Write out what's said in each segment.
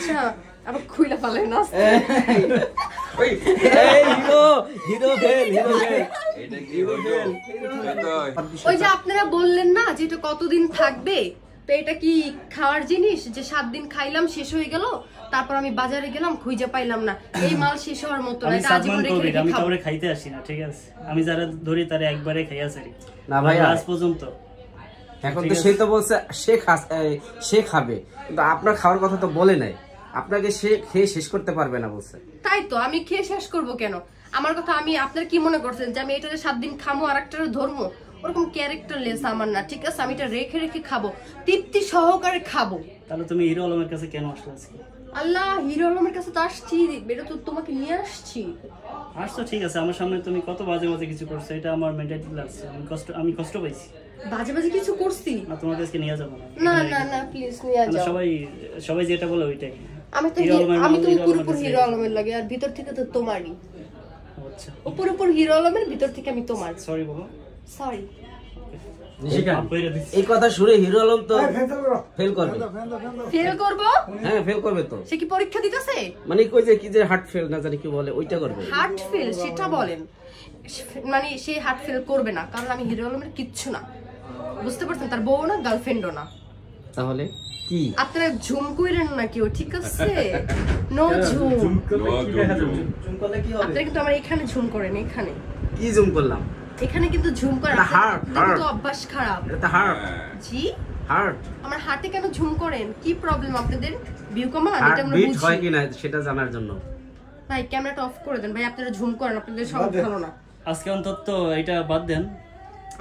আচ্ছা আবার খুইলা ফেলে না ওই এই হিরো ফেল এটা কি হলো ওই যে আপনারা বললেন না যে এটা কতদিন থাকবে, তো এটা কি খাওয়ার জিনিস যে 7 দিন খাইলাম শেষ হয়ে গেল, তারপর আমি বাজারে গেলাম খুঁজে পাইলাম না, এই মাল শেষ হওয়ার মতো না, এটা আজীবন রেখে রেখে আমি খাবো। কাউরে খাইতে আসি না, ঠিক আছে? আমি যারা ধরি তারা একবারে খাইয়া সারি না ভাই আজ পর্যন্ত। এখন তো সে তো বলছে সে খাবে, কিন্তু আপনার খাওয়ার কথা তো বলে নাই, আপনাকে সে খেয়ে শেষ করতে পারবে না বলছে। তাই তো আমি খেয়ে শেষ করব কেন? আমার কথা আমি আপনার কি মনে করছেন যে আমি এটারে 7 দিন খামো আর একটারে ধর্ম? ওরকম ক্যারেক্টারলেস আমার না, ঠিক আছে? আমি এটা রেখে রেখে খাবো, তৃপ্তি সহকারে খাবো। তাহলে তুমি হিরো আলমের কাছে কেন আসলে আজকে? আল্লাহ, হিরো আলমের কাছে তো আসছি, এটা তো তোমাকে নিয়ে আসছি। আসছো ঠিক আছে, আমার সামনে তুমি কত বাজে বাজে কিছু করছো, এটা আমার মেন্টালি লাগছে, আমি কষ্ট পাইছি। বাজে বাজে কিছু করছি না, তোমার কাছে নিয়ে যাবো না। না না না প্লিজ নিয়ে যাও। সবাই যেটা বলে ওইটাই। আমি তো পুরোপুরি হিরো আলমের লাগে, আর ভিতর থেকে তো তোমারই। আচ্ছা, পুরোপুরি হিরো আলমের, ভিতর থেকে আমি তোমার। সরি বাবা, সরি। এই কথা শুনে হিরো আলম তো ফেল করবে। ফেল করব? হ্যাঁ ফেল করবে তো। সে কি পরীক্ষা দিতেছে? মানে কই যে কি যে হার্ট ফেল না জানি কি বলে, ওইটা করবে। হার্ট ফেল সেটা বলেন, মানে সে হার্ট ফেল করবে না, কারণ আমি হিরো আলমের কিচ্ছু না, বুঝতে পারছেন? তার বউ না, গার্লফ্রেন্ডও না। তাহলে কি আপনারা ঝুম কইরেন না কেউ, ঠিক আছে? নো ঝুম। আপনারা কিন্তু আমার এখানে ঝুম করেন, এখানে কি জুম করলাম? এখানে কিন্তু ঝুম করেন, হার্ট কিন্তু অভ্যাস খারাপ। এটা হার্ট জি, হার্ট আমার হার্টে কেন ঝুম করেন? কি প্রবলেম আপনাদের? ভিউ কমান, এটা হার্ট আমরা বিট বুঝি। হয় কি না সেটা জানার জন্য। ভাই ক্যামেরাটা অফ করে দেন ভাই, আপনারা ঝুম করেন, আপনাদের সব ভালো না। আজকে অন্তত এটা বাদ দেন।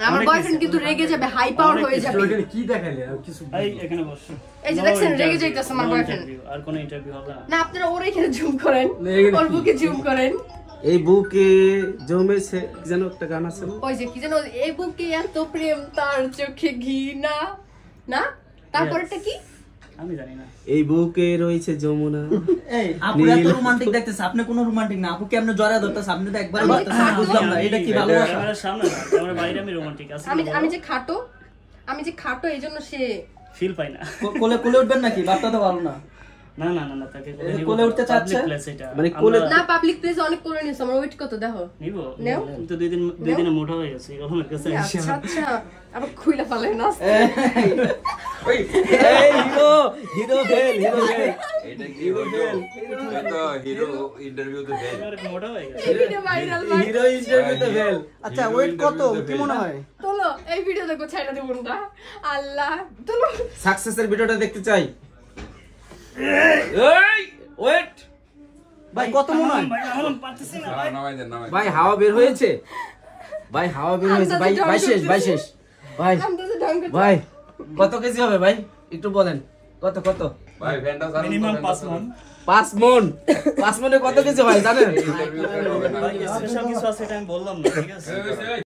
আমার বয়ফ্রেন্ড কিন্তু রেগে যাবে, হাই পাওয়ার হয়ে যাবে। কি দেখাইলে আর কিছু এই এখানে বস। এই যে দেখছেন রেগে যাইতাছে আমার বয়ফ্রেন্ড। আর কোনো ইন্টারভিউ হবে না। না, আপনারা ওর এখানে ঝুম করেন, ওর বুকে ঝুম করেন। এই বুকে জমেছে কি যেন একটা গান আছে না? ওই যে কি যেন, এই বুকে এত প্রেম তার চোখে ঘি না, না তারপরটা কি আমি জানি না। এই বুকে রয়েছে যমুনা। এই আপু এত রোমান্টিক দেখতেছ, আপনি কোনো রোমান্টিক না, আপু কেমনে জড়া ধরতেছ, আপনি তো একবার আমি ধরতেছেন, বুঝলাম না এটা কি ভালোবাসা? ক্যামেরার সামনে না, ক্যামেরার বাইরে আমি রোমান্টিক আছি। আমি যে খাটো এইজন্য সে ফিল পাই না। কোলে কোলে উঠবেন নাকি? বাপটা তো ভালো না। না না না না, তাকে কোলে উঠতে চাচ্ছে? মানে কোলে না, পাবলিক প্লেসে অনেক করে নিছে, আমার ওয়েট কত দেখো। নিব নেও। কিন্তু দুই দিনে মোটা হয়ে গেছে এরকমের কাছে। আচ্ছা আচ্ছা, আবার খুইলা ফেলে না। ওই এই হিরো ফেল এটা কি হলো? এটা হিরো ইন্টারভিউতে ফেল। মোটা হয়ে গেছে। এই ভিডিও ভাইরাল ভাই। হিরো ইন্টারভিউতে ফেল। আচ্ছা ওয়েট কত কি মনে হয়? তোলো এই ভিডিও দেখো, ছাইড়া দেব না। আল্লাহ, তোলো। সাকসেসের ভিডিওটা দেখতে চাই। এই ওয়েট ভাই কত মনে হয়? ভাই আমার পারতেছি না ভাই। নামাই দেন নামাই। ভাই হাওয়া বের হয়েছে, ভাই হাওয়া বের হয়েছে ভাই, ভাই শেষ ভাই আমি তো ঢং করতে। ভাই কত কেজি হবে ভাই একটু বলেন? কত ভাই ফ্যানটা চালু মিনিমাম 5 মণ। 5 মণ। 5 মণে কত কেজি ভাই জানেন? ইন্টারভিউ ফেল হবে না। ভাই স্পেশাল কিছু আছে এটা আমি বললাম না, ঠিক আছে?